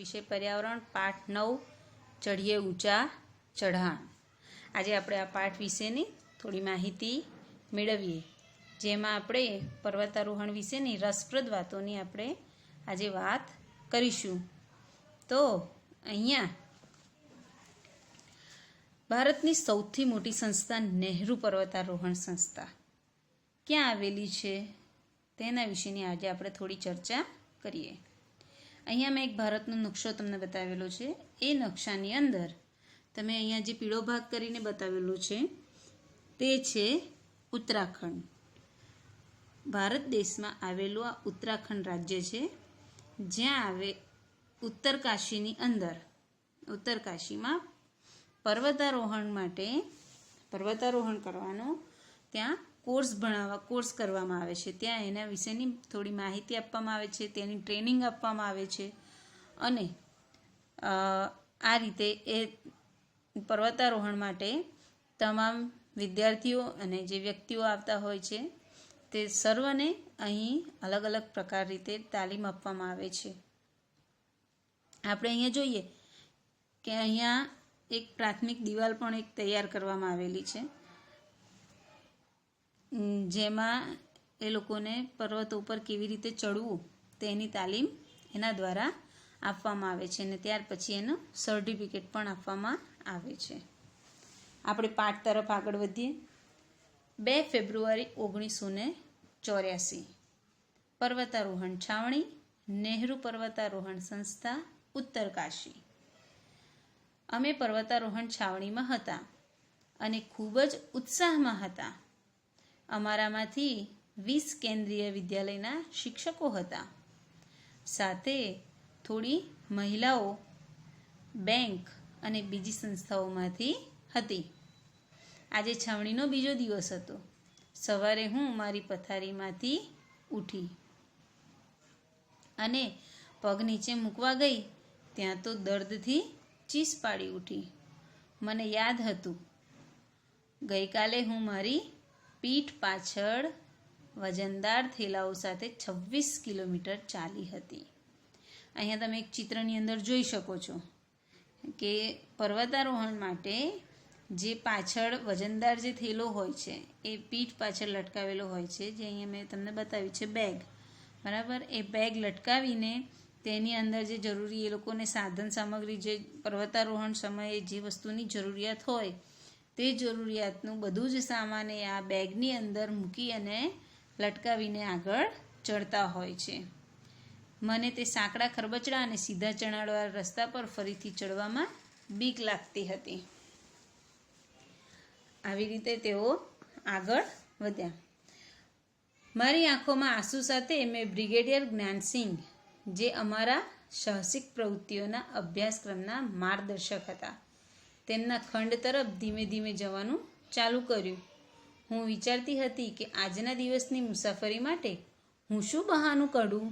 વિષય પર્યાવરણ પાઠ 9 ચઢીએ ઊંચા ચઢાણ. આજે આપણે આ પાઠ વિશેની થોડી માહિતી મેળવીએ, જેમાં આપણે પર્વતારોહણ વિશેની રસપ્રદ વાતોની આપણે આજે વાત કરીશું. તો અહીંયા ભારતની સૌથી મોટી સંસ્થા નહેરુ પર્વતારોહણ સંસ્થા ક્યાં આવેલી છે તેના વિશેની આજે આપણે થોડી ચર્ચા કરીએ. અહીંયા મેં એક ભારતનો નકશો તમને બતાવેલો છે. એ નકશાની અંદર તમે અહીંયા જે પીળો ભાગ કરીને બતાવેલો છે તે છે ઉત્તરાખંડ. ભારત દેશમાં આવેલું આ ઉત્તરાખંડ રાજ્ય છે, જ્યાં ઉત્તરકાશીની અંદર ઉત્તરકાશીમાં પર્વતારોહણ કરવાનો ત્યાં કોર્સ કરવામાં આવે છે. ત્યાં એના વિશેની થોડી માહિતી આપવામાં આવે છે, તેની ટ્રેનિંગ આપવામાં આવે છે અને આ રીતે એ પર્વતારોહણ માટે તમામ વિદ્યાર્થીઓ અને જે વ્યક્તિઓ આવતા હોય છે તે સર્વને અહીં અલગ અલગ પ્રકાર રીતે તાલીમ આપવામાં આવે છે. આપણે અહીંયા જોઈએ કે અહીંયા એક પ્રાથમિક દિવાલ પણ એક તૈયાર કરવામાં આવેલી છે, જેમાં એ લોકોને પર્વતો ઉપર કેવી રીતે ચડવું તેની તાલીમ એના દ્વારા આપવામાં આવે છે અને ત્યાર પછી એનું સર્ટિફિકેટ પણ આપવામાં આવે છે. આપણે પાઠ તરફ આગળ વધીએ. 2 ફેબ્રુઆરી 1984 પર્વતારોહણ છાવણી નહેરુ પર્વતારોહણ સંસ્થા ઉત્તરકાશી. અમે પર્વતારોહણ છાવણીમાં હતા અને ખૂબ જ ઉત્સાહમાં હતા. અમારામાંથી 20 કેન્દ્રીય વિદ્યાલયના શિક્ષકો હતા. સાથે થોડી મહિલાઓ બેંક અને બીજી સંસ્થાઓમાંથી હતી. આજે છાવણીનો બીજો દિવસ હતો. સવારે હું મારી પથારીમાંથી ઉઠી અને પગ નીચે મૂકવા ગઈ ત્યાં તો દર્દથી ચીસ પાડી ઉઠી. મને યાદ હતું ગઈકાલે હું મારી પીઠ પાછળ વજનદાર થેલાઓ સાથે 26 કિલોમીટર ચાલી હતી. અહીંયા તમે એક ચિત્રની અંદર જોઈ શકો છો કે પર્વતારોહણ માટે જે પાછળ વજનદાર જે થેલો હોય છે એ પીઠ પાછળ લટકાવેલો હોય છે, જે અહીંયા મેં તમને બતાવ્યું છે બેગ, બરાબર. એ બેગ લટકાવીને તેની અંદર જે જરૂરી એ લોકોને સાધન સામગ્રી, જે પર્વતારોહણ સમયે જે વસ્તુની જરૂરિયાત હોય તે જરૂરિયાતનું બધું જ સામાન એ આ બેગની અંદર મૂકી અને લટકાવીને આગળ ચડતા હોય છે. મને તે સાંકડા ખરબચડા અને સીધા ચણાળવાળા રસ્તા પર ફરીથી ચડવામાં બીક લાગતી હતી. આવી રીતે તેઓ આગળ વધ્યા. મારી આંખોમાં આંસુ સાથે મેં બ્રિગેડિયર જ્ઞાનસિંહ, જે અમારા સાહસિક પ્રવૃત્તિઓના અભ્યાસક્રમના માર્ગદર્શક હતા, તેમના ખંડ તરફ ધીમે ધીમે જવાનું ચાલુ કર્યું. હું વિચારતી હતી કે આજના દિવસની મુસાફરી માટે હું શું બહાનું કાઢું.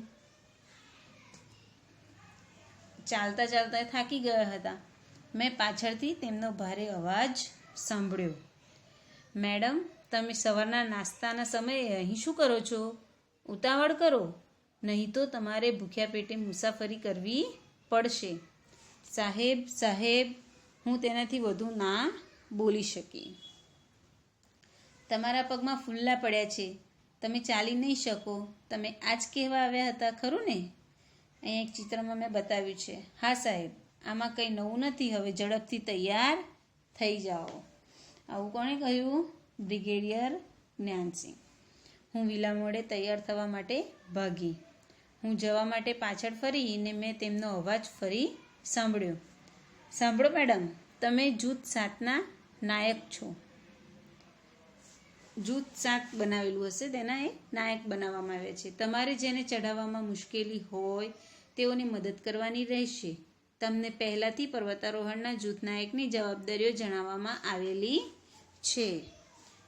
ચાલતા ચાલતા થાકી ગયા હતા. મેં પાછળથી તેમનો ભારે અવાજ સાંભળ્યો. મેડમ, તમે સવારના નાસ્તાના સમયે અહીં શું કરો છો? ઉતાવળ કરો, નહીં તો તમારે ભૂખ્યા પેટે મુસાફરી કરવી પડશે. સાહેબ, હું તેનાથી વધુ ના બોલી શકી. તમારા પગમાં ફૂલ્લા પડ્યા છે, તમે ચાલી નહીં શકો. તમે આજ કહેવા આવ્યા હતા ખરું ને? અહીંયા એક ચિત્રમાં મેં બતાવ્યું છે. હા સાહેબ, આમાં કંઈ નવું નથી. હવે ઝડપથી તૈયાર થઈ જાઓ. આવું કોણે કહ્યું? બ્રિગેડિયર જ્ઞાનસિંહ. હું વિલામોડે તૈયાર થવા માટે ભાગી. હું જવા માટે પાછળ ફરીને મેં તેમનો અવાજ ફરી સાંભળ્યો. સાંભળો મેડમ, તમે જૂથ 7ના નાયક છો. જૂથ 7 બનાવેલું હશે, તેના એ નાયક બનાવવામાં આવે છે. તમારે જેને ચઢાવવામાં મુશ્કેલી હોય તેઓની મદદ કરવાની રહેશે. તમને પહેલાંથી પર્વતારોહણના જૂથ નાયકની જવાબદારીઓ જણાવવામાં આવેલી છે.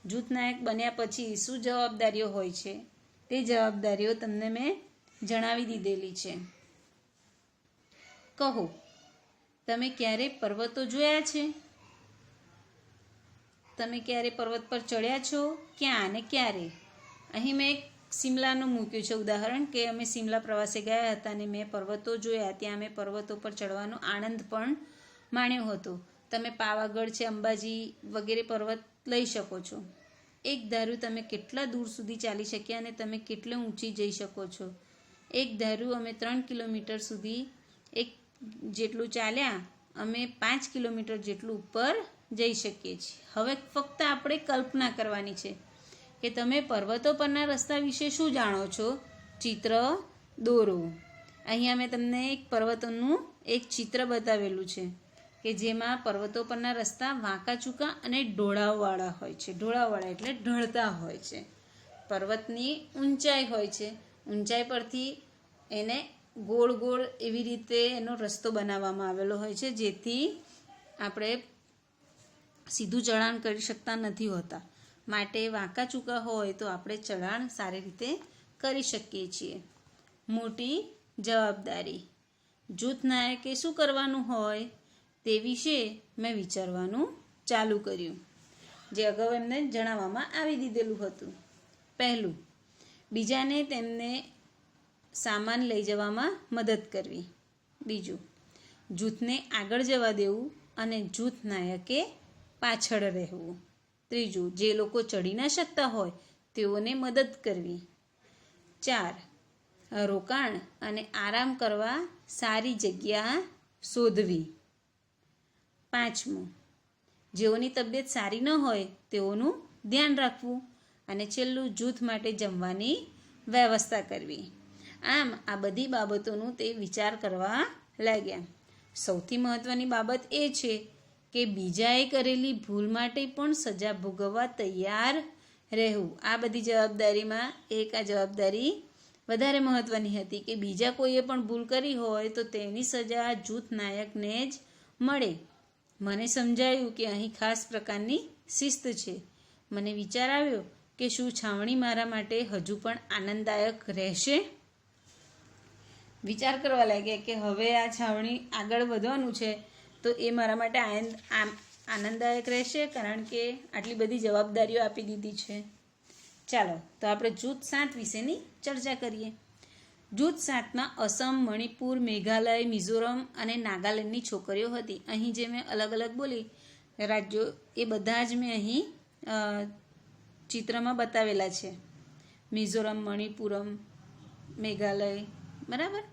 જૂથ નાયક બન્યા પછી શું જવાબદારીઓ હોય છે તે જવાબદારીઓ તમને મેં જણાવી દીધેલી છે. કહો, તમે ક્યારે પર્વતો જોયા છે? તમે ક્યારે પર્વત પર ચડ્યા છો? ક્યાં અને ક્યારે? અહીં મેં એક શિમલાનું મૂક્યું છે ઉદાહરણ, કે અમે શિમલા પ્રવાસે ગયા હતા અને મેં પર્વતો જોયા. ત્યાં અમે પર્વતો પર ચડવાનો આનંદ પણ માણ્યો હતો. તમે પાવાગઢ છે, અંબાજી વગેરે પર્વત લઈ શકો છો. એક ધારું તમે કેટલા દૂર સુધી ચાલી શક્યા અને તમે કેટલે ઊંચી જઈ શકો છો. એક ધારું અમે 3 કિલોમીટર સુધી જેટલું ચાલ્યા, અમે 5 કિલોમીટર જેટલું ઉપર જઈ શકીએ છીએ. હવે ફક્ત આપણે કલ્પના કરવાની છે કે તમે પર્વતો પરના રસ્તા વિશે શું જાણો છો. ચિત્ર દોરો. અહીંયા મેં તમને એક પર્વતોનું એક ચિત્ર બતાવેલું છે કે જેમાં પર્વતો પરના રસ્તા વાંકા ચૂકા અને ઢોળાવવાળા હોય છે. ઢોળાવવાળા એટલે ઢળતા હોય છે. પર્વતની ઊંચાઈ હોય છે. ઊંચાઈ પરથી એને ગોળ ગોળ એવી રીતે એનો રસ્તો બનાવવામાં આવેલો હોય છે, જેથી આપણે સીધું ચઢાણ કરી શકતા નથી હોતા. માટે વાંકા ચૂકા હોય તો આપણે ચઢાણ સારી રીતે કરી શકીએ છીએ. મોટી જવાબદારી. જૂથ નાયકે શું કરવાનું હોય તે વિશે મેં વિચારવાનું ચાલુ કર્યું, જે અગાઉ એમને જણાવવામાં આવી દીધેલું હતું. પહેલું, બીજાને તેમને સામાન લઈ જવામાં મદદ કરવી. બીજું, જૂથને આગળ જવા દેવું અને જૂથ નાયકે પાછળ રહેવું. ત્રીજું, જે લોકો ચડી ન શકતા હોય તેઓને મદદ કરવી. 4, રોકાણ અને આરામ કરવા સારી જગ્યા શોધવી. 5, જેઓની તબિયત સારી ન હોય તેઓનું ધ્યાન રાખવું. અને છેલ્લું, જૂથ માટે જમવાની વ્યવસ્થા કરવી. આમ આ બધી બાબતોનું તે વિચાર કરવા લાગ્યા. સૌથી મહત્ત્વની બાબત એ છે કે બીજાએ કરેલી ભૂલ માટે પણ સજા ભોગવવા તૈયાર રહેવું. આ બધી જવાબદારીમાં આ જવાબદારી વધારે મહત્ત્વની હતી કે બીજા કોઈએ પણ ભૂલ કરી હોય તો તેની સજા જૂથ નાયકને જ મળે. મને સમજાયું કે અહીં ખાસ પ્રકારની શિસ્ત છે. મને વિચાર આવ્યો કે શું છાવણી મારા માટે હજુ પણ આનંદદાયક રહેશે. વિચાર કરવા લાગ્યા કે હવે આ છાવણી આગળ વધવાનું છે તો એ મારા માટે આનંદદાયક રહેશે, કારણ કે આટલી બધી જવાબદારીઓ આપી દીધી છે. ચાલો તો આપણે જૂથ 7 વિશેની ચર્ચા કરીએ. જૂથ 7માં અસમ, મણિપુર, મેઘાલય, મિઝોરમ અને નાગાલેન્ડની છોકરીઓ હતી. અહીં જે મેં અલગ અલગ બોલી રાજ્યો, એ બધા જ મેં અહીં ચિત્રમાં બતાવેલા છે. મિઝોરમ, મણિપુરમ, મેઘાલય, બરાબર.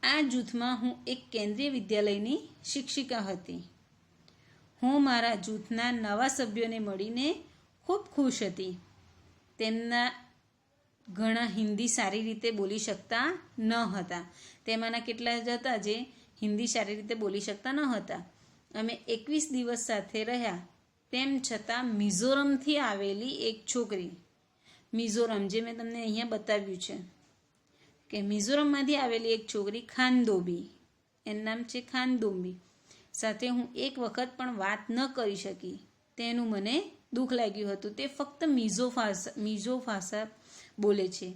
આ જૂથમાં હું એક કેન્દ્રીય વિદ્યાલયની શિક્ષિકા હતી. હું મારા જૂથના નવા સભ્યોને મળીને ખૂબ ખુશ હતી. તેમના ઘણા હિન્દી સારી રીતે બોલી શકતા ન હતા. તેમાંના કેટલા જ હતા જે હિન્દી સારી રીતે બોલી શકતા ન હતા. અમે 21 દિવસ સાથે રહ્યા. તેમ છતાં મિઝોરમથી આવેલી એક છોકરી, મિઝોરમ જે મેં તમને અહીંયા બતાવ્યું છે કે મિઝોરમમાંથી આવેલી એક છોકરી ખાનદોબી, એનું નામ છે ખાનદોબી, સાથે હું એક વખત પણ વાત ન કરી શકી. તેનું મને દુઃખ લાગ્યું હતું. તે ફક્ત મિઝો ભાષા બોલે છે.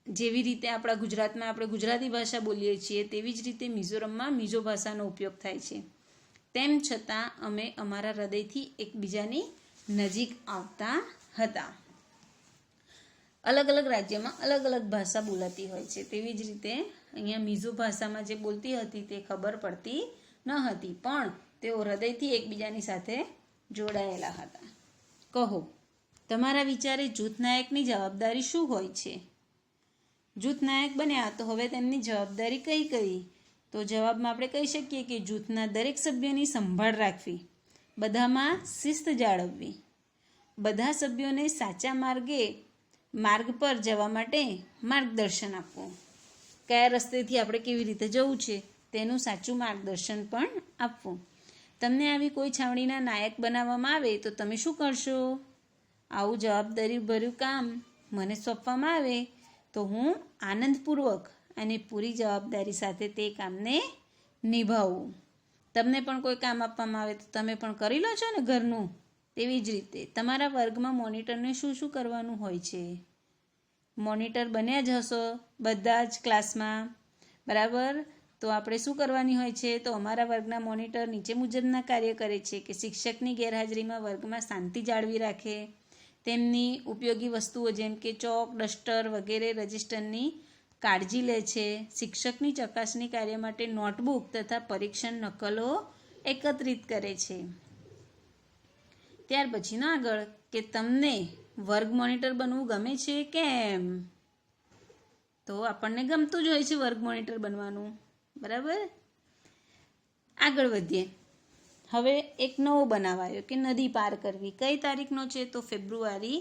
જેવી રીતે આપણા ગુજરાતમાં આપણે ગુજરાતી ભાષા બોલીએ છીએ તેવી જ રીતે મિઝોરમમાં મિઝો ભાષાનો ઉપયોગ થાય છે. તેમ છતાં અમે અમારા હૃદયથી એકબીજાની નજીક આવતા હતા. અલગ અલગ રાજ્યમાં અલગ અલગ ભાષા બોલાતી હોય છે. તેવી જ રીતે અહીંયા મિઝો ભાષામાં જે બોલતી હતી તે ખબર પડતી ન હતી, પણ તેઓ હૃદયથી એકબીજાની સાથે જોડાયેલા હતા. કહો, તમારા વિચારે જૂથ નાયકની જવાબદારી શું હોય છે? જૂથ નાયક બન્યા તો હવે તેમની જવાબદારી કઈ કઈ? તો જવાબમાં આપણે કહી શકીએ કે જૂથના દરેક સભ્યોની સંભાળ રાખવી, બધામાં શિસ્ત જાળવવી, બધા સભ્યોને સાચા માર્ગ પર જવા માટે માર્ગદર્શન આપવું, કયા રસ્તેથી આપણે કેવી રીતે જવું છે તેનું સાચું માર્ગદર્શન પણ આપવું. તમને આવી કોઈ છાવણીના નાયક બનાવવામાં આવે તો તમે શું કરશો? આવું જવાબદારીભર્યું કામ મને સોંપવામાં આવે તો હું આનંદપૂર્વક અને પૂરી જવાબદારી સાથે તે કામને નિભાવું. તમને પણ કોઈ કામ આપવામાં આવે તો તમે પણ કરી લો છો ને ઘરનું. તેવી જ રીતે તમારા વર્ગમાં મોનિટરને શું શું કરવાનું હોય છે? મોનિટર બન્યા જ હશો બધા જ ક્લાસમાં, બરાબર? તો આપણે શું કરવાની હોય છે? તો અમારા વર્ગના મોનિટર નીચે મુજબના કાર્ય કરે છે કે શિક્ષકની ગેરહાજરીમાં વર્ગમાં શાંતિ જાળવી રાખે, તેમની ઉપયોગી વસ્તુઓ જેમ કે ચોક, ડસ્ટર વગેરે રજિસ્ટરની કાળજી લે છે. શિક્ષકની ચકાસણી કાર્ય માટે નોટબુક તથા પરીક્ષણ નકલો એકત્રિત કરે છે. ત્યાર પછીનો આગળ કે તમને વર્ગ મોનિટર બનવું ગમે છે કેમ? તો આપણને ગમતું જ હોય છે વર્ગ મોનિટર બનવાનું, બરાબર. આગળ વધીએ. હવે એક નવો બનાવાયો કે નદી પાર કરવી. કઈ તારીખનો છે? તો ફેબ્રુઆરી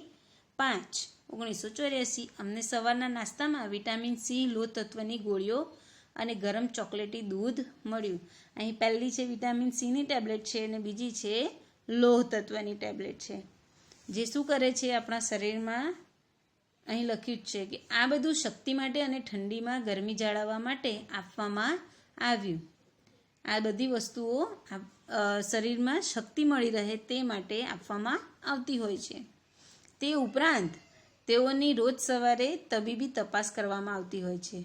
5, 1984. અમને સવારના નાસ્તામાં વિટામિન સી, લોહ તત્વની ગોળીઓ અને ગરમ ચોકલેટી દૂધ મળ્યું. અહીં પહેલી છે વિટામિન સીની ટેબ્લેટ છે અને બીજી છે લોહ તત્વની ટેબ્લેટ છે. જે શું કરે છે આપણા શરીરમાં, અહીં લખ્યું જ છે કે આ બધું શક્તિ માટે અને ઠંડીમાં ગરમી જાળવવા માટે આપવામાં આવ્યું. આ બધી વસ્તુઓ શરીરમાં શક્તિ મળી રહે તે માટે આપવામાં આવતી હોય છે. તે ઉપરાંત તેઓની રોજ સવારે તબીબી તપાસ કરવામાં આવતી હોય છે.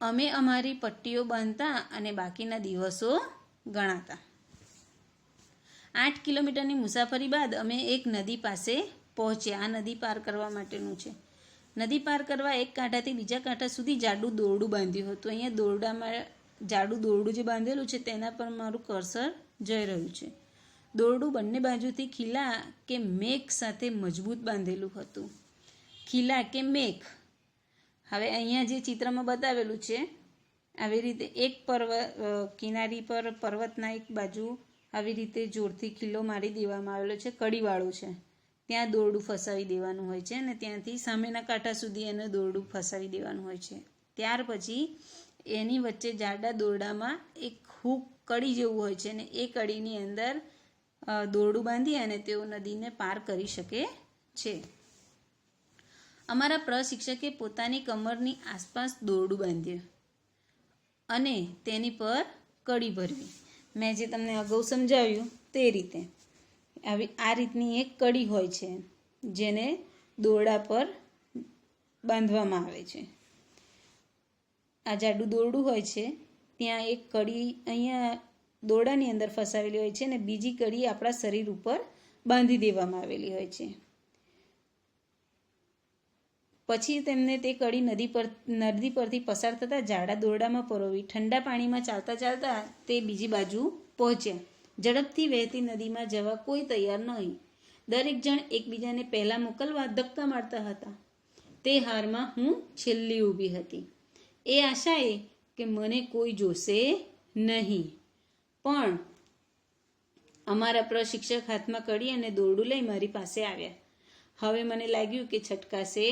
અમે અમારી પટ્ટીઓ બાંધતા અને બાકીના દિવસો ગણાતા. 8 કિલોમીટરની મુસાફરી બાદ અમે એક નદી પાસે પહોંચ્યા. આ નદી પાર કરવા માટેનું છે. નદી પાર કરવા એક કાંઠાથી બીજા કાંઠા સુધી જાડું દોરડું બાંધ્યું હતું. અહીંયા દોરડામાં જાડું દોરડું જે બાંધેલું છે તેના પર મારું કર્સર જઈ રહ્યું છે. દોરડું બંને બાજુથી ખીલા કે મેઘ સાથે મજબૂત બાંધેલું હતું. ખીલા કે મેઘ, હવે અહીંયા જે ચિત્રમાં બતાવેલું છે આવી રીતે એક કિનારી પર પર્વતના એક બાજુ આવી રીતે જોરથી ખીલો મારી દેવામાં આવેલો છે, કડીવાળો છે. ત્યાં દોરડું ફસાવી દેવાનું હોય છે અને ત્યાંથી સામેના કાંઠા સુધી એને દોરડું ફસાવી દેવાનું હોય છે. ત્યાર પછી એની વચ્ચે જાડા દોરડામાં એક હૂક કડી જેવું હોય છે અને એ કડીની અંદર દોરડું બાંધી અને તેઓ નદીને પાર કરી શકે છે. અમારા પ્રશિક્ષકે પોતાની કમરની આસપાસ દોરડું બાંધ્યું અને તેની પર કડી ભરવી. મેં જે તમને અગાઉ સમજાવ્યું તે રીતે આ રીતની એક કડી હોય છે જેને દોરડા પર બાંધવામાં આવે છે. આ જાડું દોરડું હોય છે, ત્યાં એક કડી અહીંયા દોરડાની અંદર ફસાવેલી હોય છે અને બીજી કડી આપણા શરીર ઉપર બાંધી દેવામાં આવેલી હોય છે. પછી તેમને તે કડી નદી પરથી પસાર થતા જાડા દોરડામાં પરોવી. ઠંડા પાણીમાં ચાલતા ચાલતા તે બીજી બાજુ પહોંચ્યા. ઝડપથી વહેતી નદીમાં જવા કોઈ તૈયાર નહીં. દરેક જણ એકબીજાને પહેલાં મોકલવા ધક્કા મારતા હતા. તે હારમાં હું છેલ્લી ઊભી હતી, એ આશાએ કે મને કોઈ જોશે નહીં. પણ અમારા પ્રશિક્ષક હાથમાં કડી અને દોરડું લઈ મારી પાસે આવ્યા. હવે મને લાગ્યું કે છટકાશે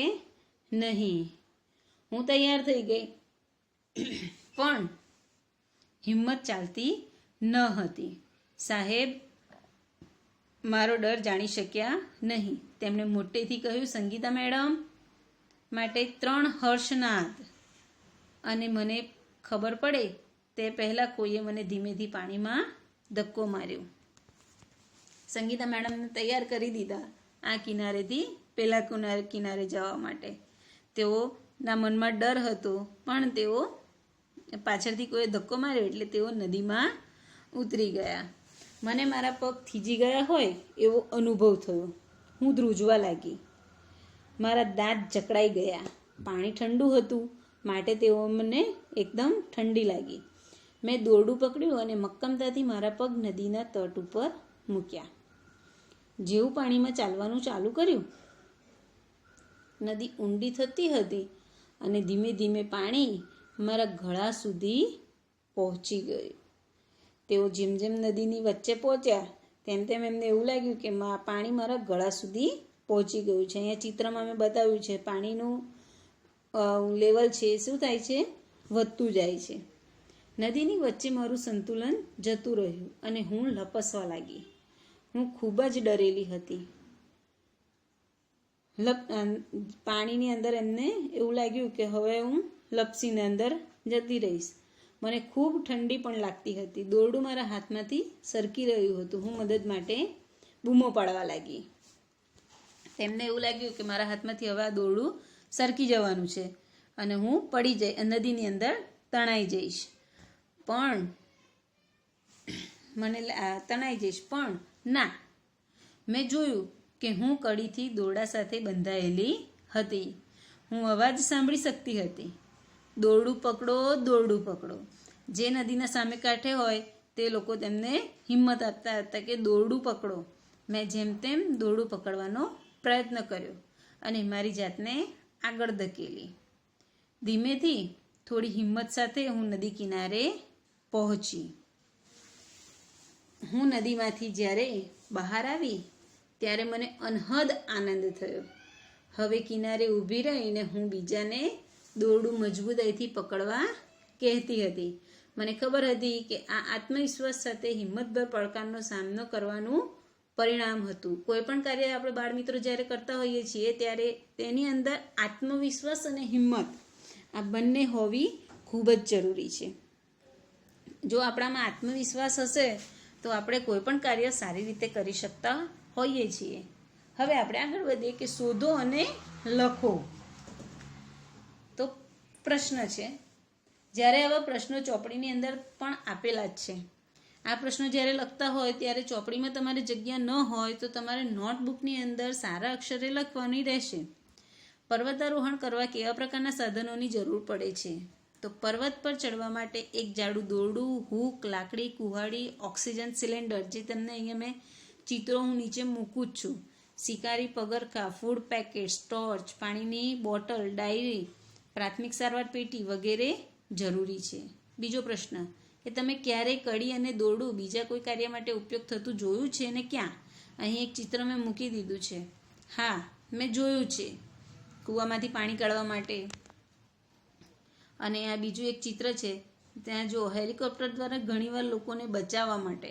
નહીં. હું તૈયાર થઈ ગઈ, પણ હિંમત ચાલતી ન હતી. સાહેબ મારો ડર જાણી શક્યા નહીં. તેમણે મોટેથી કહ્યું, સંગીતા મેડમ માટે 3 હર્ષનાદ. અને મને ખબર પડે તે પહેલાં કોઈએ મને ધીમેથી પાણીમાં ધક્કો માર્યો. સંગીતા મેડમને તૈયાર કરી દીધા આ કિનારેથી પેલા કિનારે જવા માટે. તેઓના મનમાં ડર હતો, પણ તેઓ પાછળથી કોઈ ધક્કો માર્યો એટલે તેઓ નદીમાં ઉતરી ગયા. મને મારા પગ થીજી ગયા હોય એવો અનુભવ થયો. હું ધ્રુજવા લાગી. મારા દાંત જકડાઈ ગયા. પાણી ઠંડુ હતું માટે તેઓ મને એકદમ ઠંડી લાગી. મેં દોરડું પકડ્યું અને મક્કમતાથી મારા પગ નદીના તટ ઉપર મૂક્યા. જેવું પાણીમાં ચાલવાનું ચાલુ કર્યું, નદી ઊંડી થતી હતી અને ધીમે ધીમે પાણી મારા ગળા સુધી પહોંચી ગયું. તેઓ જેમ જેમ નદીની વચ્ચે પહોંચ્યા તેમ તેમ એમને એવું લાગ્યું કે પાણી મારા ગળા સુધી પહોંચી ગયું છે. અહીંયા ચિત્રમાં મેં બતાવ્યું છે પાણીનું લેવલ છે શું થાય છે, વધતું જાય છે. નદીની વચ્ચે મારું સંતુલન જતું રહ્યું અને હું લપસવા લાગી. હું ખૂબ જ ડરેલી હતી. પાણીની અંદર એમને એવું લાગ્યું કે હવે હું લપસીને અંદર જતી રહીશ. મને ખૂબ ઠંડી પણ લાગતી હતી. દોરડું મારા હાથમાંથી સરકી રહ્યું હતું. હું મદદ માટે બૂમો પાડવા લાગી. તેમને એવું લાગ્યું કે મારા હાથમાંથી હવે આ દોરડું સરકી જવાનું છે અને હું નદીની અંદર તણાઈ જઈશ. પણ ના, મેં જોયું કે હું કડીથી દોરડા સાથે બંધાયેલી હતી. હું અવાજ સાંભળી શકતી હતી, દોરડું પકડો, દોરડું પકડો. જે નદીના સામે કાંઠે હોય તે લોકો તેમને હિંમત આપતા હતા કે દોરડું પકડો. મેં જેમ તેમ દોરડું પકડવાનો પ્રયત્ન કર્યો અને મારી જાતને આગળ ધકેલી. ધીમેથી થોડી હિંમત સાથે હું નદી કિનારે પહોંચી. હું નદીમાંથી જ્યારે બહાર આવી ત્યારે મને અનહદ આનંદ થયો. હવે કિનારે ઊભી રહીને હું બીજાને દોરડું મજબૂતાઈથી પકડવા કહેતી હતી. મને ખબર હતી કે આ આત્મવિશ્વાસ સાથે હિંમતભર પડકારનો સામનો કરવાનું પરિણામ હતું. કોઈ પણ કાર્ય આપણે બાળ મિત્રો જ્યારે કરતા હોઈએ છીએ ત્યારે તેની અંદર આત્મવિશ્વાસ અને હિંમત આ બંને હોવી ખૂબ જ જરૂરી છે. જો આપણામાં આત્મવિશ્વાસ હશે તો આપણે કોઈ પણ કાર્ય સારી રીતે કરી શકતા હોઈએ છીએ. હવે આપણે આગળ વધીએ કે શોધો અને લખો. તો પ્રશ્ન છે, જ્યારે આવા પ્રશ્નો ચોપડીની અંદર પણ આપેલા જ છે. આ પ્રશ્નો જ્યારે લખતા હોય ત્યારે ચોપડીમાં તમારી જગ્યા ન હોય તો તમારે નોટબુકની અંદર સારા અક્ષરે લખવાની રહેશે. પર્વતારોહણ કરવા કેવા પ્રકારના સાધનોની જરૂર પડે છે? તો પર્વત પર ચડવા માટે એક જાડું દોરડું, હૂક, લાકડી, કુહાડી, ઓક્સિજન સિલિન્ડર, જે તમને અહીંયા મેં ચિત્રો હું નીચે મૂકું જ છું, શિકારી પગરખાં, ફૂડ પેકેટ્સ, ટોર્ચ, પાણીની બોટલ, ડાયરી, પ્રાથમિક સારવાર પેટી વગેરે જરૂરી છે. બીજો પ્રશ્ન કે તમે ક્યારેય કડી અને દોરડું બીજા કોઈ કાર્ય માટે ઉપયોગ થતું જોયું છે અને ક્યાં? અહીં એક ચિત્ર મેં મૂકી દીધું છે. હા, મેં જોયું છે, કૂવામાંથી પાણી કાઢવા માટે. અને આ બીજું એક ચિત્ર છે, ત્યાં જો હેલિકોપ્ટર દ્વારા ઘણીવાર લોકોને બચાવવા માટે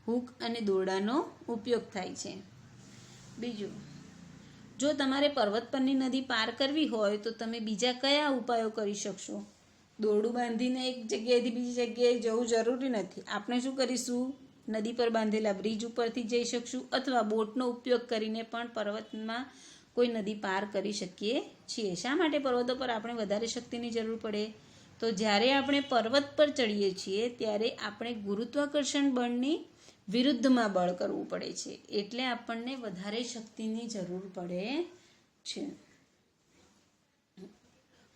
હૂક અને દોરડાનો ઉપયોગ થાય છે. બીજું, જો તમારે પર્વત પરની નદી પાર કરવી હોય તો તમે બીજા કયા ઉપાયો કરી શકશો? દોરડું બાંધીને એક જગ્યાએથી બીજી જગ્યાએ જવું જરૂરી નથી. આપણે શું કરીશું? નદી પર બાંધેલા બ્રિજ ઉપરથી જઈ શકશું અથવા બોટનો ઉપયોગ કરીને પણ પર્વતમાં કોઈ નદી પાર કરી શકીએ છીએ. શા માટે પર્વતો પર આપણે વધારે શક્તિની જરૂર પડે? તો જ્યારે આપણે પર્વત પર ચડીએ છીએ ત્યારે આપણે ગુરુત્વાકર્ષણ બળની વિરુદ્ધમાં બળ કરવું પડે છે, એટલે આપણને વધારે શક્તિની જરૂર પડે છે.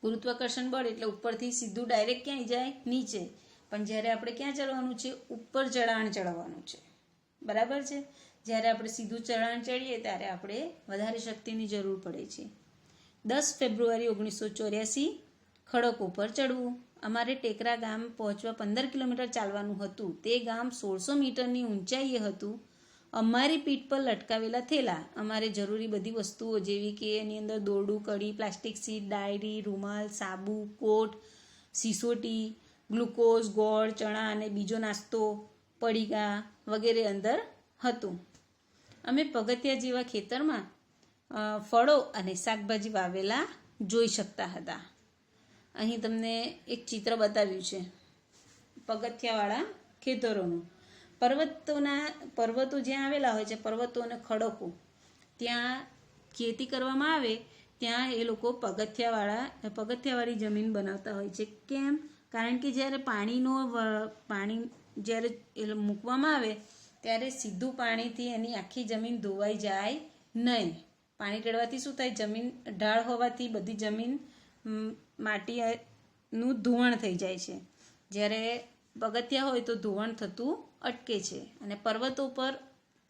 ગુરુત્વાકર્ષણ બળ એટલે ઉપરથી સીધું ડાયરેક્ટ ક્યાંય જાય? નીચે. પણ જ્યારે આપણે ક્યાં ચડવાનું છે? ઉપર ચઢાણ ચડવાનું છે. બરાબર છે? જ્યારે આપણે સીધું ચઢાણ ચડીએ ત્યારે આપણે વધારે શક્તિની જરૂર પડે છે. 10 ફેબ્રુઆરી 1984 ખડક ઉપર ચડવું. અમારે ટેકરા ગામ પહોંચવા 15 કિલોમીટર ચાલવાનું હતું. તે ગામ 1600 મીટરની ઊંચાઈએ હતું. અમારી પીઠ પર લટકાવેલા થેલા, અમારે જરૂરી બધી વસ્તુઓ જેવી કે એની અંદર દોરડું, કડી, પ્લાસ્ટિક સીટ, ડાયરી, રૂમાલ, સાબુ, કોટ, સિસોટી, ગ્લુકોઝ, ગોળ, ચણા અને બીજો નાસ્તો, પડીકા વગેરે અંદર હતું. અમે પગથિયા જેવા ખેતરમાં ફળો અને શાકભાજી વાવેલા જોઈ શકતા હતા. અહીં તમને એક ચિત્ર બતાવ્યું છે પગથિયાવાળા ખેતરોનું. પર્વતો જ્યાં આવેલા હોય છે, પર્વતો અને ખડકો, ત્યાં ખેતી કરવામાં આવે ત્યાં એ લોકો પગથિયાવાળી જમીન બનાવતા હોય છે. કેમ? કારણ કે જ્યારે પાણી જ્યારે એ મૂકવામાં આવે ત્યારે સીધું પાણીથી એની આખી જમીન ધોવાઈ જાય નહીં. પાણી રેડવાથી શું થાય? જમીન ઢાળ હોવાથી બધી જમીન માટીનું ધોવાણ થઈ જાય છે. જ્યારે પગથિયા હોય તો ધોવાણ થતું અટકે છે. અને પર્વતો પર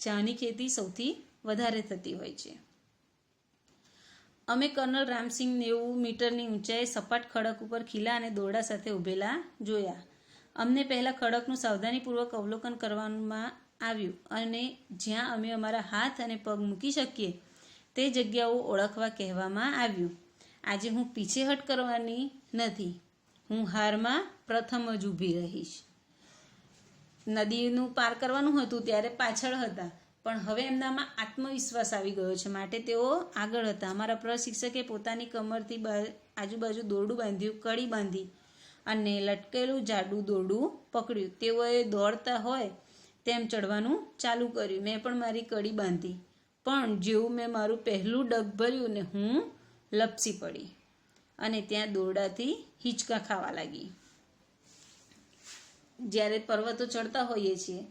ચાની ખેતી સૌથી વધારે થતી હોય છે. અમે કર્નલ રામસિંહ 90 મીટરની ઊંચાઈએ સપાટ ખડક ઉપર ખીલા અને દોરડા સાથે ઊભેલા જોયા. અમને પહેલાં ખડકનું સાવધાનીપૂર્વક અવલોકન કરવામાં આવ્યું અને જ્યાં અમે અમારા હાથ અને પગ મૂકી શકીએ તે જગ્યાઓ ઓળખવા કહેવામાં આવ્યું. આજે હું પીછેહટ કરવાની નથી. હું હારમાં પ્રથમ જ ઊભી રહીશ. નદીનું પાર કરવાનું હતું ત્યારે પાછળ હતા, પણ હવે એમનામાં આત્મવિશ્વાસ આવી ગયો છે, માટે તેઓ આગળ હતા. અમારા પ્રશિક્ષકે પોતાની કમરથી આજુબાજુ દોરડું બાંધ્યું, કડી બાંધી અને લટકેલું જાડું દોરડું પકડ્યું. તેઓએ દોડતા હોય તેમ ચડવાનું ચાલુ કર્યું. મેં પણ મારી કડી બાંધી, પણ જેવું મેં મારું પહેલું ડગ ભર્યું ને હું લપસી પડી અને ત્યાં દોરડાથી હિંચકા ખાવા લાગી. જ્યારે પર્વતો ચડતા હોઈએ છીએ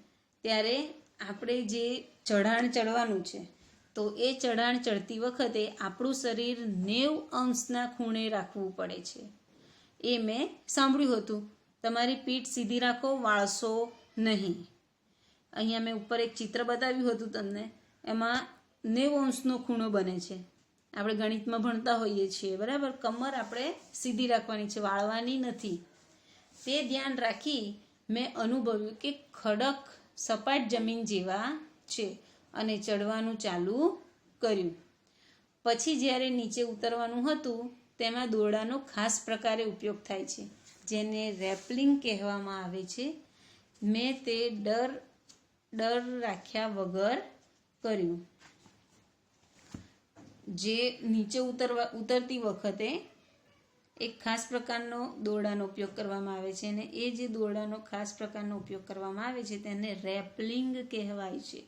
ત્યારે આપણે જે ચઢાણ ચડવાનું છે તો એ ચઢાણ ચડતી વખતે આપણું શરીર 90 અંશના ખૂણે રાખવું પડે છે. એ મેં સાંભળ્યું હતું. તમારી પીઠ સીધી રાખો, વાળશો નહીં. અહીંયા મેં ઉપર એક ચિત્ર બતાવ્યું હતું તમને. એમાં 90 અંશનો ખૂણો બને છે. આપણે ગણિતમાં ભણતા હોઈએ છીએ, બરાબર. કમર આપણે સીધી રાખવાની છે, વાળવાની નથી. તે ધ્યાન રાખી મેં અનુભવ્યું કે ખડક સપાટ જમીન જેવા છે અને ચડવાનું ચાલુ કર્યું. પછી જ્યારે નીચે ઉતરવાનું હતું તેમાં દોરડાનો ખાસ પ્રકારે ઉપયોગ થાય છે, જેને રેપલિંગ કહેવામાં આવે છે. મેં તે ડર રાખ્યા વગર કર્યું. જે નીચે ઉતરતી વખતે એક ખાસ પ્રકારનો દોરડાનો ઉપયોગ કરવામાં આવે છે, અને એ જે દોરડાનો ખાસ પ્રકારનો ઉપયોગ કરવામાં આવે છે તેને રેપલિંગ કહેવાય છે.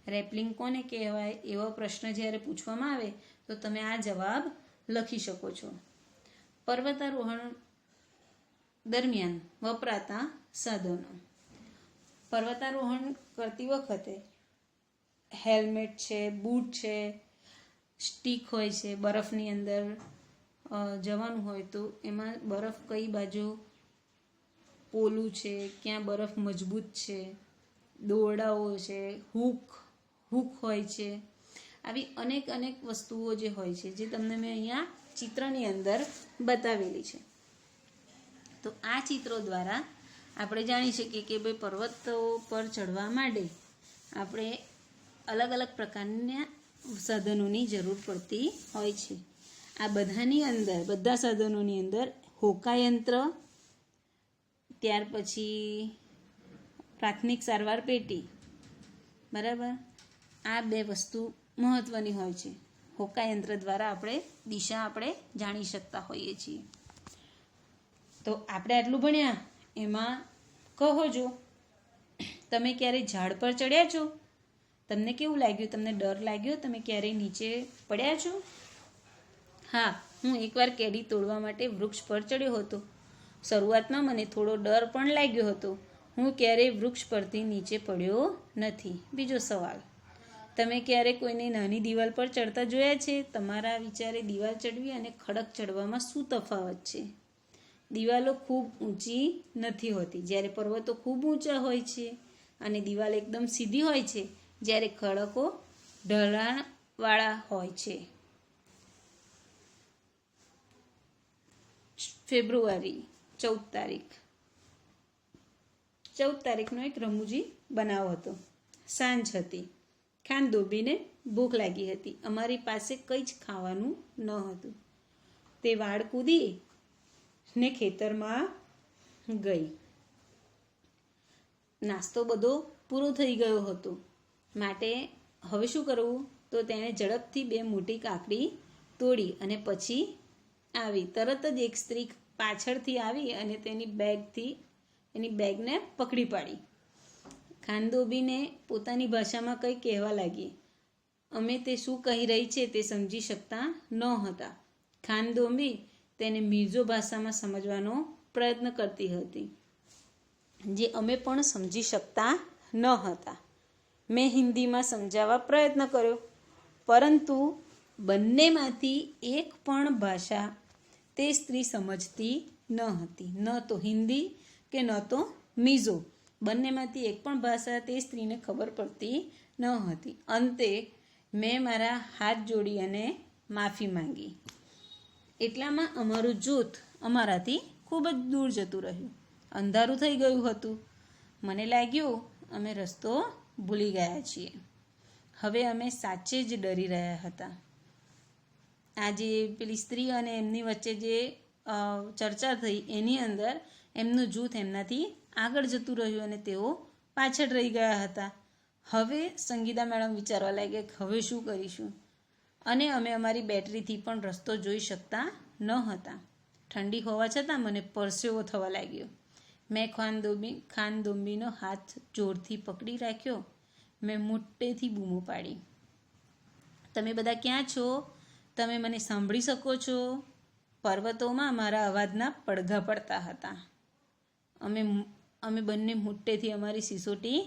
રેપલિંગ કોને કહેવાય એવો પ્રશ્ન જ્યારે પૂછવામાં આવે તો તમે આ જવાબ લખી શકો છો. પર્વતારોહણ દરમિયાન વપરાતા સાધનો. પર્વતારોહણ કરતી વખતે હેલ્મેટ છે, બૂટ છે, સ્ટીક હોય છે. બરફની અંદર જવાનું હોય તો એમાં બરફ કઈ બાજુ પોલું છે, ક્યાં બરફ મજબૂત છે, દોરડાઓ છે, હૂક હોય છે. આવી અનેક વસ્તુઓ જે હોય છે, જે તમને મેં અહીંયા ચિત્રની અંદર બતાવેલી છે. તો આ ચિત્રો દ્વારા આપણે જાણી શકીએ કે ભાઈ પર્વતો પર ચડવા માટે આપણે અલગ પ્રકારના સાધનોની જરૂર પડતી હોય છે. આ બધા સાધનોની અંદર હોકાયંત્ર, ત્યાર પછી પ્રાથમિક સારવાર પેટી, બરાબર. આ 2 વસ્તુ મહત્વની હોય છે. હોકાયંત્ર દ્વારા આપણે દિશા જાણી શકતા હોઈએ છીએ. તો આપણે આટલું ભણ્યા. એમાં કહો જો તમે ક્યારેય ઝાડ પર ચડ્યા છો? તમને કેવું લાગ્યું? તમને ડર લાગ્યો? તમે ક્યારેય નીચે પડ્યા છો? હા, હું એકવાર કેરી તોડવા માટે વૃક્ષ પર ચડ્યો હતો. શરૂઆતમાં મને થોડો ડર પણ લાગ્યો હતો. હું ક્યારેય વૃક્ષ પરથી નીચે પડ્યો નથી. બીજો સવાલ, તમે ક્યારે કોઈને નાની દિવાલ પર ચડતા જોયા છે? તમારા વિચારે દિવાલ ચડવી અને ખડક ચડવામાં શું તફાવત છે? દિવાલો ખૂબ ઊંચી નથી હોતી, જ્યારે પર્વતો ખૂબ ઊંચા હોય છે, અને દિવાલ એકદમ સીધી હોય છે, જ્યારે ખડકો ઢળાણવાળા હોય છે. ફેબ્રુઆરી 14 તારીખનો એક રમૂજી બનાવ હતો. સાંજ હતી. ખાંદોબીને ભૂખ લાગી હતી. અમારી પાસે કંઈ જ ખાવાનું ન હતું. તે વાડ કૂદી ને ખેતરમાં ગઈ. નાસ્તો બધો પૂરો થઈ ગયો હતો, માટે હવે શું કરવું? તો તેણે ઝડપથી 2 મોટી કાકડી તોડી અને પછી આવી. તરત જ એક સ્ત્રી પાછળથી આવી અને એની બેગને પકડી પાડી. ખાંદોબીને પોતાની ભાષામાં કંઈ કહેવા લાગી. અમે તે શું કહી રહી છે તે સમજી શકતા ન હતા. ખાંદોબી તેને મિર્જો ભાષામાં સમજવાનો પ્રયત્ન કરતી હતી, જે અમે પણ સમજી શકતા ન હતા. મેં હિન્દીમાં સમજાવવા પ્રયત્ન કર્યો, પરંતુ બંનેમાંથી એક પણ ભાષા તે સ્ત્રી સમજતી ન હતી. ન તો હિન્દી કે ન તો મિઝો. બંનેમાંથી એક પણ ભાષા તે સ્ત્રીને ખબર પડતી ન હતી. અંતે મેં મારા હાથ જોડી અને માફી માંગી. એટલામાં અમારું જૂથ અમારાથી ખૂબ જ દૂર જતું રહ્યું. અંધારું થઈ ગયું હતું. મને લાગ્યું અમે રસ્તો ભૂલી ગયા છીએ. હવે અમે સાચે જ ડરી રહ્યા હતા. આ જે પેલી સ્ત્રી અને એમની વચ્ચે જે ચર્ચા થઈ એની અંદર એમનું જૂથ એમનાથી આગળ જતું રહ્યું અને તેઓ પાછળ રહી ગયા હતા. હવે સંગીતા મેડમ વિચારવા લાગ્યા કે હવે શું કરીશું, અને અમે અમારી બેટરીથી પણ રસ્તો જોઈ શકતા ન હતા. ઠંડી હોવા છતાં મને પરસેવો થવા લાગ્યો. મેં ખાનદોંબીનો હાથ જોરથી પકડી રાખ્યો. મેં મોટેથી બૂમો પાડી, તમે બધા ક્યાં છો? તમે મને સાંભળી શકો છો? પર્વતોમાં મારા અવાજના પડઘા પડતા હતા. અમે બંને મોટેથી અમારી સિસોટી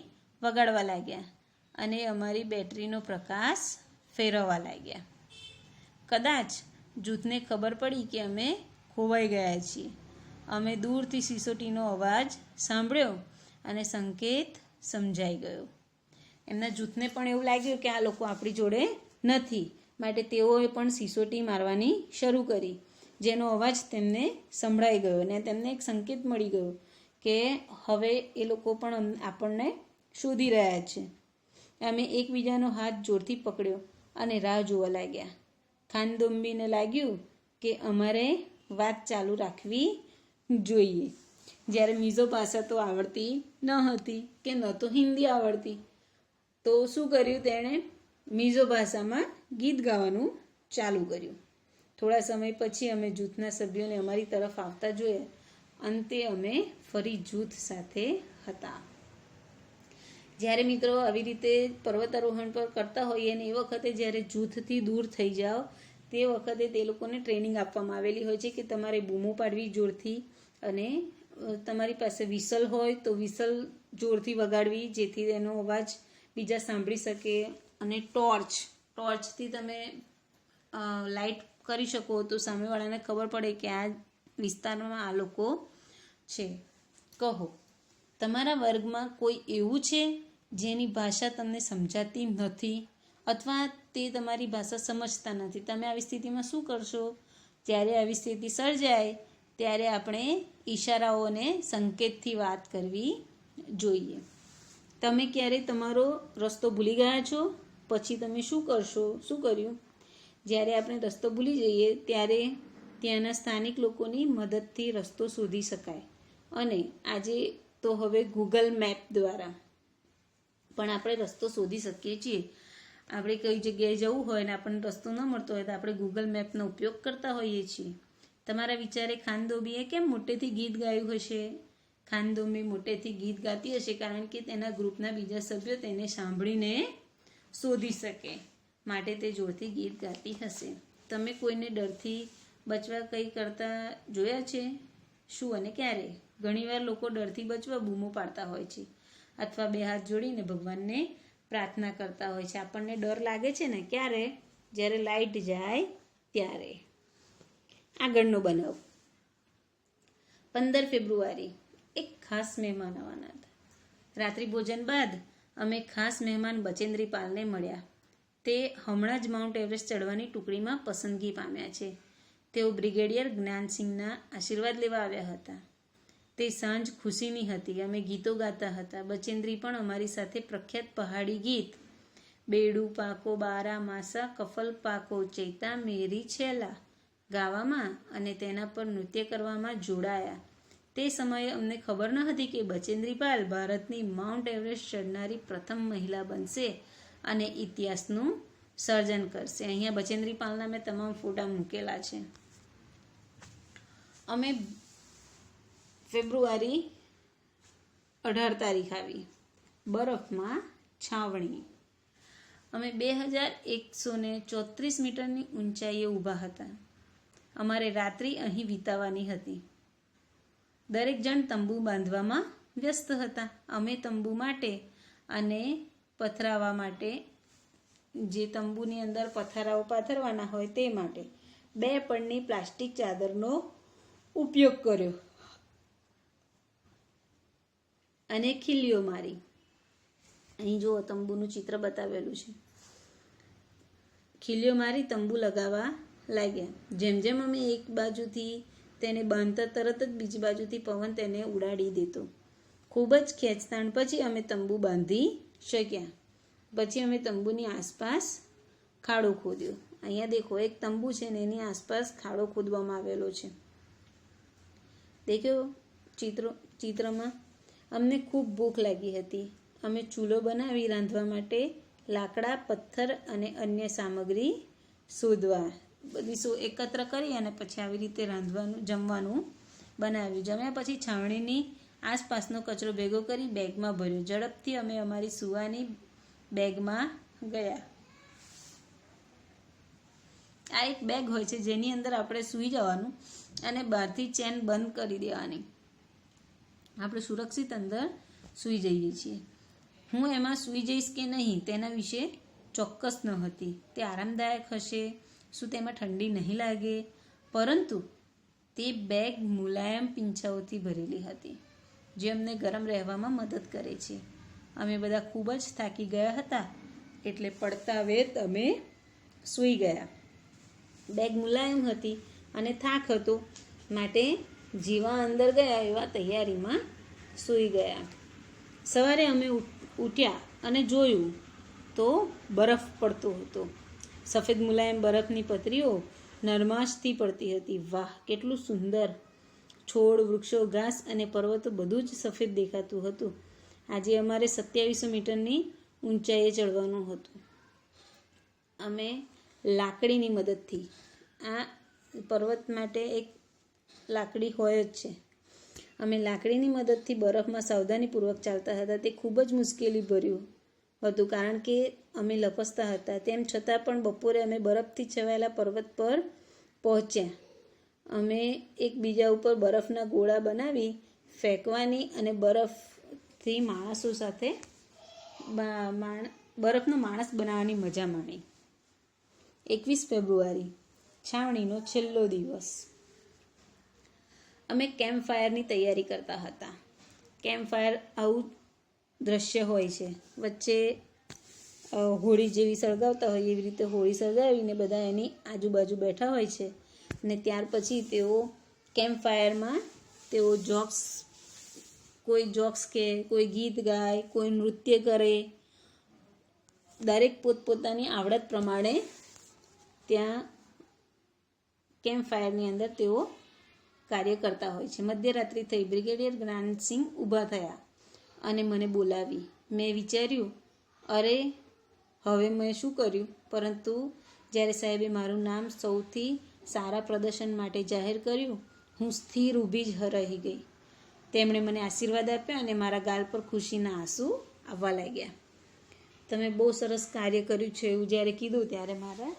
વગાડવા લાગ્યા અને અમારી બેટરીનો પ્રકાશ ફેરવવા લાગ્યા. કદાચ જૂથને ખબર પડી કે અમે ખોવાઈ ગયા છીએ. અમે દૂરથી સિસોટીનો અવાજ સાંભળ્યો અને સંકેત સમજાઈ ગયો. એમના જૂથને પણ એવું લાગ્યું કે આ લોકો આપણી જોડે નથી, માટે તેઓએ પણ સિસોટી મારવાની શરૂ કરી, જેનો અવાજ તેમને સંભળાઈ ગયો અને તેમને એક સંકેત મળી ગયો કે હવે એ લોકો પણ આપણને શોધી રહ્યા છે. અમે એકબીજાનો હાથ જોરથી પકડ્યો અને રાહ જોવા લાગ્યા. ખાનદોંબીને લાગ્યું કે અમારે વાત ચાલુ રાખવી જોઈએ. જ્યારે મીઝો ભાષા તો આવડતી ન હતી કે ન તો હિન્દી આવડતી, તો શું કર્યું તેણે? મીઝો ભાષામાં ગીત ગાવાનું ચાલુ કર્યું. થોડા સમય પછી અમે જૂથના સભ્યોને અમારી તરફ આવતા જોયા. અંતે અમે ફરી જૂથ સાથે હતા. જ્યારે મિત્રો આવી રીતે પર્વતારોહણ પર કરતા હોઈએ અને એ વખતે જ્યારે જૂથથી દૂર થઈ જાઓ તે વખતે તે લોકોને ટ્રેનિંગ આપવામાં આવેલી હોય છે કે તમારે બૂમો પાડવી જોરથી, અને તમારી પાસે વિસલ હોય તો વિસલ જોરથી વગાડવી જેથી તેનો અવાજ બીજા સાંભળી શકે. અને ટોર્ચથી તમે લાઇટ કરી શકો તો સામેવાળાને ખબર પડે કે આ વિસ્તારમાં આ લોકો છે. કહો, તમારા વર્ગમાં કોઈ એવું છે જેની ભાષા તમને સમજાતી નથી અથવા તે તમારી ભાષા સમજતા નથી. તમે આવી સ્થિતિમાં શું કરશો? જ્યારે આવી સ્થિતિ સર્જાય ત્યારે આપણે ઈશારાઓને સંકેતથી વાત કરવી જોઈએ. તમે ક્યારે તમારો રસ્તો ભૂલી ગયા છો? પછી તમે શું કરશો? શું કર્યું? જ્યારે આપણે રસ્તો ભૂલી જઈએ ત્યારે ત્યાંના સ્થાનિક લોકોની મદદથી રસ્તો શોધી શકાય. અને આજે તો હવે ગૂગલ મેપ દ્વારા પણ આપણે રસ્તો શોધી શકીએ છીએ. આપણે કઈ જગ્યાએ જવું હોય ને આપણને રસ્તો ન મળતો હોય તો આપણે ગૂગલ મેપનો ઉપયોગ કરતા હોઈએ છીએ. તમારા વિચારે ખાનદોંબીએ કેમ મોટેથી ગીત ગાયું હશે? ખાનદોંબી મોટેથી ગીત ગાતી હશે કારણ કે તેના ગ્રુપના બીજા સભ્યો તેને સાંભળીને શોધી શકે, માટે તે જોરથી ગીત ગાતી હશે. તમે કોઈને ડરથી બચવા કંઈ કરતા જોયા છે? શું અને ક્યારે? ઘણીવાર લોકો ડરથી બચવા બૂમો પાડતા હોય છે અથવા બે હાથ જોડીને ભગવાનને પ્રાર્થના કરતા હોય છે. આપણને ડર લાગે છે ને ક્યારે? જ્યારે લાઇટ જાય ત્યારે. આગળનો બનાવ. 15 ફેબ્રુઆરી એક ખાસ મહેમાન આવવાના હતા. રાત્રિ ભોજન બાદ અમે ખાસ મહેમાન બચેન્દ્રી પાલને મળ્યા. તે હમણાં જ માઉન્ટ એવરેસ્ટ ચડવાની ટુકડીમાં પસંદગી પામ્યા છે. તેઓ બ્રિગેડિયર જ્ઞાનસિંહના આશીર્વાદ લેવા આવ્યા હતા. તે સાંજ ખુશીની હતી. અમે ગીતો ગાતા હતા. બચેન્દ્રી પણ અમારી સાથે પ્રખ્યાત પહાડી ગીત બેડુ પાકો બારા માસા કફલ પાકો ચૈતા મેરી છેલા ગાવામાં અને તેના પર નૃત્ય કરવામાં જોડાયા. તે સમયે અમને ખબર ન હતી કે બચેન્દ્રી પાલ ભારતની માઉન્ટ એવરેસ્ટ ચડનારી પ્રથમ મહિલા બનશે અને ઇતિહાસનું સર્જન કરશે. અહીંયા બચેન્દ્રી પાલના મેં તમામ ફોટા મૂકેલા છે. અમે ફેબ્રુઆરી 18 તારીખ આવી. બરફમાં છાવણી. અમે 2134 મીટરની ઊંચાઈએ ઊભા હતા. અમારે રાત્રિ અહીં વિતાવવાની હતી. દરેક જણ તંબુ બાંધવામાં વ્યસ્ત હતા. અમે તંબુ માટે અને પથરાવા માટે, જે તંબુની અંદર પથરાઓ પાથરવાના હોય તે માટે 2 પડની પ્લાસ્ટિક ચાદરનો ઉપયોગ કર્યો અને ખીલીઓ મારી. અહીં જુઓ તંબુનું ચિત્ર બતાવેલું છે. ખીલીઓ મારી તંબુ લગાવવા લાગ્યા. જેમ જેમ અમે એક બાજુથી તેને બાંધતા તરત જ બીજી બાજુથી પવન તેને ઉડાડી દેતો. ખૂબ જ ખેંચતાણ પછી અમે તંબુ બાંધી શક્યા. પછી અમે તંબુની આસપાસ ખાડો ખોદ્યો. અહીંયા દેખો એક તંબુ છે ને એની આસપાસ ખાડો ખોદવામાં આવેલો છે. દેખ્યો ચિત્રમાં. અમને ખૂબ ભૂખ લાગી હતી. અમે ચૂલો બનાવી રાંધવા માટે લાકડા, પથ્થર અને અન્ય સામગ્રી શોધવા બધી એકત્ર કરી અને પછી આવી રીતે જમવાનું બનાવ્યું. જમ્યા પછી છાવણીની આસપાસનો કચરો ભેગો કરી બેગમાં ભર્યો. ઝડપથી અમે અમારી સૂવાની બેગમાં ગયા. આ એક બેગ હોય છે જેની અંદર આપણે સૂઈ જવાનું અને બહારથી ચેન બંધ કરી દેવાની. આપણે સુરક્ષિત અંદર સૂઈ જઈએ છીએ. હું એમાં સૂઈ જઈશ કે નહીં તેના વિશે ચોક્કસ ન હતી. તે આરામદાયક હશે, શું તેમાં ઠંડી નહીં લાગે, પરંતુ તે બેગ મુલાયમ પીંછાઓથી ભરેલી હતી જે અમને ગરમ રહેવામાં મદદ કરે છે. અમે બધા ખૂબ જ થાકી ગયા હતા એટલે પડતા વેત અમે સૂઈ ગયા. બેગ મુલાયમ હતી અને થાક હતો માટે જેવા અંદર ગયા એવા તૈયારીમાં સૂઈ ગયા. સવારે અમે ઉઠ્યા અને જોયું તો બરફ પડતો હતો. સફેદ મુલાયમ બરફની પતરીઓ નરમાશથી પડતી હતી. વાહ, કેટલું સુંદર! છોડ, વૃક્ષો, ઘાસ અને પર્વતો બધું જ સફેદ દેખાતું હતું. આજે અમારે 2700 મીટરની ઊંચાઈએ ચડવાનું હતું. અમે લાકડીની મદદથી, આ પર્વત માટે એક લાકડી હોય જ છે, અમે લાકડીની મદદથી બરફમાં સાવધાનીપૂર્વક ચાલતા હતા. તે ખૂબ જ મુશ્કેલી ભર્યું હતું કારણ કે અમે લપસતા હતા. તેમ છતાં પણ બપોરે અમે બરફથી છવાયેલા પર્વત પર પહોંચ્યા. અમે એકબીજા ઉપર બરફના ગોળા બનાવી ફેંકવાની અને બરફથી માણસો સાથે બરફનો માણસ બનાવવાની મજા માણી. 21 ફેબ્રુઆરી, છાવણીનો છેલ્લો દિવસ. અમે કેમ્પ ફાયરની તૈયારી કરતા હતા. કેમ્પ ફાયર આવું દ્રશ્ય હોય છે. વચ્ચે હોળી જેવી સળગાવતા હોય એવી રીતે હોળી સળગાવીને બધા એની આજુબાજુ બેઠા હોય છે અને ત્યાર પછી તેઓ કેમ્પ ફાયરમાં તેઓ કોઈ જોક્સ કે કોઈ ગીત ગાય, કોઈ નૃત્ય કરે. દરેક પોતપોતાની આવડત પ્રમાણે ત્યાં કેમ્પ ફાયરની અંદર તેઓ કાર્ય કરતા હોય છે. મધ્યરાત્રિ થઈ. બ્રિગેડિયર જ્ઞાનસિંહ ઊભા થયા અને મને બોલાવી. મેં વિચાર્યું, અરે હવે મેં શું કર્યું? પરંતુ જ્યારે સાહેબે મારું નામ સૌથી સારા પ્રદર્શન માટે જાહેર કર્યું, હું સ્થિર ઊભી જ રહી ગઈ. તેમણે મને આશીર્વાદ આપ્યા અને મારા ગાલ પર ખુશીના આંસુ આવવા લાગ્યા. તમે બહુ સરસ કાર્ય કર્યું છે એવું જ્યારે કીધું ત્યારે મારા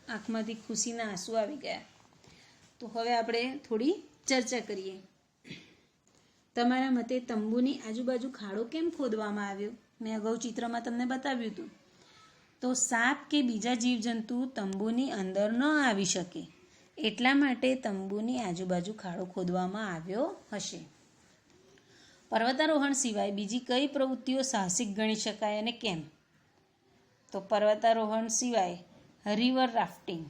આંખમાંથી ખુશીના આંસુ આવી ગયા. તો હવે આપણે થોડી ચર્ચા કરીએ. તમારા મતે તંબુની આજુબાજુ ખાડો કેમ ખોદવામાં આવ્યો? મેં અગાઉ ચિત્રમાં તમને બતાવ્યું હતું. તો સાપ કે બીજા જીવજંતુ તંબુની અંદર ન આવી શકે એટલા માટે તંબુની આજુબાજુ ખાડો ખોદવામાં આવ્યો હશે. પર્વતારોહણ સિવાય બીજી કઈ પ્રવૃત્તિઓ સાહસિક ગણી શકાય અને કેમ? તો પર્વતારોહણ સિવાય રિવર રાફ્ટિંગ,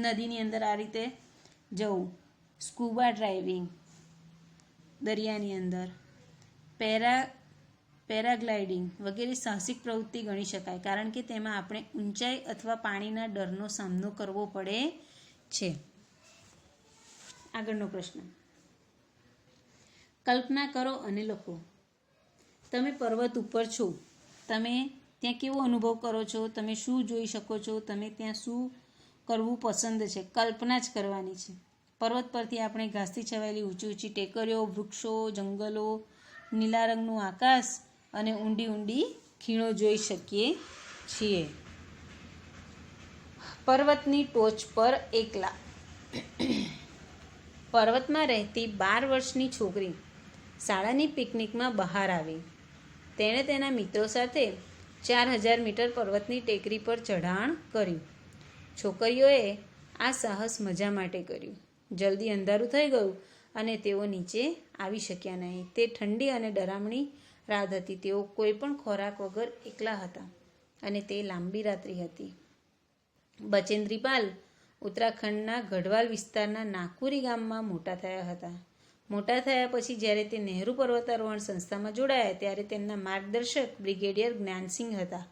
નદીની અંદર આ રીતે જવું, સ્કૂબા ડ્રાઇવિંગ, દરિયાની અંદર પેરાગ્લાઇડિંગ વગેરે સાહસિક પ્રવૃત્તિ ગણી શકાય કારણ કે તેમાં આપણે ઊંચાઈ અથવા પાણીના ડરનો સામનો કરવો પડે છે. આગળનો પ્રશ્ન. કલ્પના કરો અને લખો. તમે પર્વત ઉપર છો. તમે ત્યાં કેવો અનુભવ કરો છો? તમે શું જોઈ શકો છો? તમે ત્યાં શું કરવું પસંદ છે? કલ્પના જ કરવાની છે. પર્વત પરથી આપણે ઘાસથી છવાયેલી ઊંચી ઊંચી ટેકરીઓ, વૃક્ષો, જંગલો, નીલા રંગનું આકાશ અને ઊંડી ઊંડી ખીણો જોઈ શકીએ છીએ. પર્વતની ટોચ પર એકલા. પર્વતમાં રહેતી 12 વર્ષની છોકરી શાળાની પિકનિકમાં બહાર આવી. તેણે તેના મિત્રો સાથે 4000 મીટર પર્વતની ટેકરી પર ચઢાણ કર્યું. છોકરીઓએ આ સાહસ મજા માટે કર્યું. જલ્દી અંધારું થઈ ગયું અને તેઓ નીચે આવી શક્યા નહીં. તે ઠંડી અને ડરામણી રાત હતી. તેઓ કોઈ પણ ખોરાક વગર એકલા હતા અને તે લાંબી રાત્રિ હતી. બચેન્દ્રી પાલ ઉત્તરાખંડના ગઢવાલ વિસ્તારના નાકુરી ગામમાં મોટા થયા હતા. મોટા થયા પછી જ્યારે તે નહેરુ પર્વતારોહણ સંસ્થામાં જોડાયા ત્યારે તેમના માર્ગદર્શક બ્રિગેડિયર જ્ઞાનસિંહ હતા.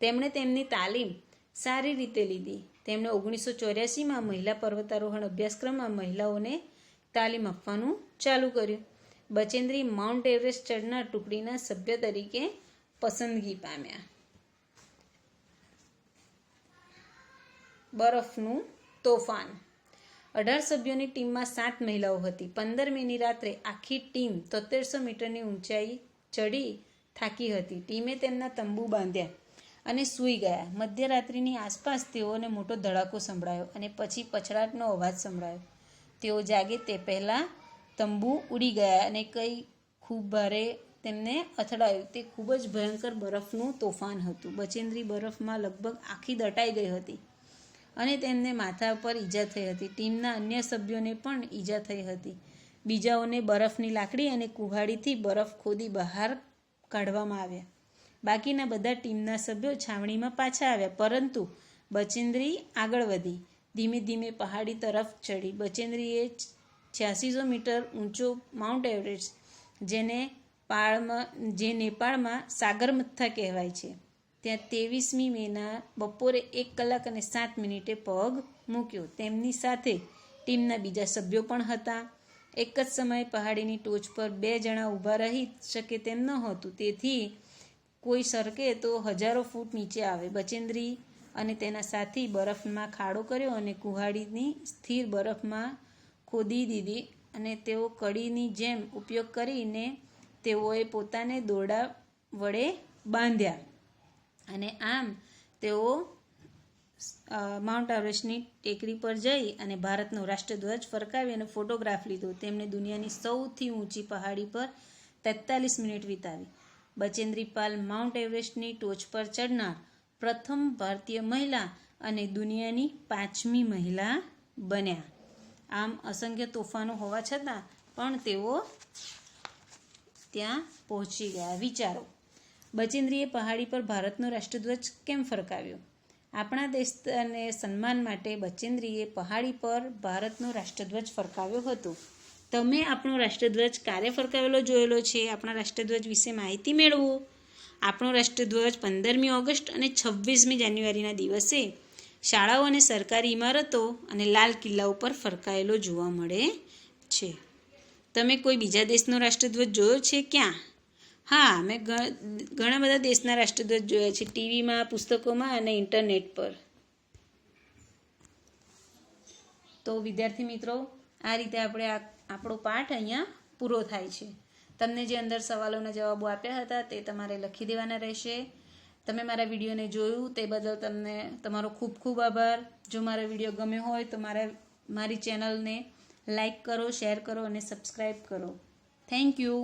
તેમણે તેમની તાલીમ સારી રીતે લીધી. તેમણે 1984માં મહિલા પર્વતારોહણ અભ્યાસક્રમમાં મહિલાઓને તાલીમ આપવાનું ચાલુ કર્યું. બચેન્દ્રી માઉન્ટ એવરેસ્ટ ચડનાર ટુકડીના સભ્ય તરીકે પસંદગી પામ્યા. બરફનું તોફાન. 18 સભ્યોની ટીમમાં 7 મહિલાઓ હતી. 15 મેની રાત્રે આખી ટીમ 7300 મીટરની ઊંચાઈ ચડી થાકી હતી. ટીમે તેમના તંબુ બાંધ્યા અને સૂઈ ગયા. મધ્યરાત્રિની આસપાસ તેઓને મોટો ધડાકો સંભળાયો અને પછી પછડાટનો અવાજ સંભળાયો. તેઓ જાગે તે પહેલાં તંબુ ઉડી ગયા અને કંઈ ખૂબ ભારે તેમને અથડાયું. તે ખૂબ જ ભયંકર બરફનું તોફાન હતું. બચેન્દ્રી બરફમાં લગભગ આખી દટાઈ ગઈ હતી અને તેમને માથા પર ઈજા થઈ હતી. ટીમના અન્ય સભ્યોને પણ ઈજા થઈ હતી. બીજાઓને બરફની લાકડી અને કુહાડીથી બરફ ખોદી બહાર કાઢવામાં આવ્યા. બાકીના બધા ટીમના સભ્યો છાવણીમાં પાછા આવ્યા, પરંતુ બચેન્દ્રી આગળ વધી ધીમે ધીમે પહાડી તરફ ચડી. બચેન્દ્રીએ 8600 મીટર ઊંચો માઉન્ટ એવરેસ્ટ, જે નેપાળમાં સાગરમથા કહેવાય છે, ત્યાં 23મી મેના બપોરે 1:07 પગ મૂક્યો. તેમની સાથે ટીમના બીજા સભ્યો પણ હતા. એક જ સમયે પહાડીની ટોચ પર 2 જણા ઊભા રહી શકે તેમ નહોતું, તેથી કોઈ સરકે તો હજારો ફૂટ નીચે આવે. બચેન્દ્રી અને તેના સાથી બરફમાં ખાડો કર્યો અને કુહાડીની સ્થિર બરફમાં ખોદી દીધી અને તેઓ કડીની જેમ ઉપયોગ કરીને તેઓએ પોતાને દોરડા વડે બાંધ્યા અને આમ તેઓ માઉન્ટ એવરેસ્ટની ટેકરી પર જઈ અને ભારતનો રાષ્ટ્રધ્વજ ફરકાવી અને ફોટોગ્રાફ લીધો. તેમણે દુનિયાની સૌથી ઊંચી પહાડી પર 43 મિનિટ વિતાવી. બચેન્દ્રી પાલ માઉન્ટ એવરેસ્ટની ટોચ પર ચડનાર પ્રથમ ભારતીય મહિલા અને દુનિયાની 5મી મહિલા બન્યા. આમ અસંખ્ય તોફાનો હોવા છતાં પણ તેઓ ત્યાં પહોંચી ગયા. વિચારો, બચેન્દ્રીએ પહાડી પર ભારતનો રાષ્ટ્રધ્વજ કેમ ફરકાવ્યો? આપણા દેશને સન્માન માટે બચેન્દ્રીએ પહાડી પર ભારતનો રાષ્ટ્રધ્વજ ફરકાવ્યો હતો. તમે આપણો રાષ્ટ્રધ્વજ ક્યારે ફરકાવેલો જોયેલો છે? આપણા રાષ્ટ્રધ્વજ વિશે માહિતી મેળવો. આપણો રાષ્ટ્રધ્વજ 15મી ઓગસ્ટ અને 26મી જાન્યુઆરીના દિવસે શાળાઓ અને સરકારી ઇમારતો અને લાલ કિલ્લા ઉપર ફરકાયેલો જોવા મળે છે. તમે કોઈ બીજા દેશનો રાષ્ટ્રધ્વજ જોયો છે? ક્યાં? હા, મેં ઘણા બધા દેશના રાષ્ટ્રધ્વજ જોયા છે, ટીવીમાં, પુસ્તકોમાં અને ઇન્ટરનેટ પર. તો વિદ્યાર્થી મિત્રો, આ રીતે આપણે આપણો પાઠ અહીંયા પૂરો થાય છે. તમને જે અંદર સવાલોના જવાબો આપ્યા હતા તે તમારે લખી દેવાના રહેશે. તમે મારા વિડીયોને જોયું તે બદલ તમને તમારો ખૂબ ખૂબ આભાર. જો મારો વિડીયો ગમ્યો હોય તો મારી ચેનલને લાઈક કરો, શેર કરો અને સબસ્ક્રાઈબ કરો. Thank you.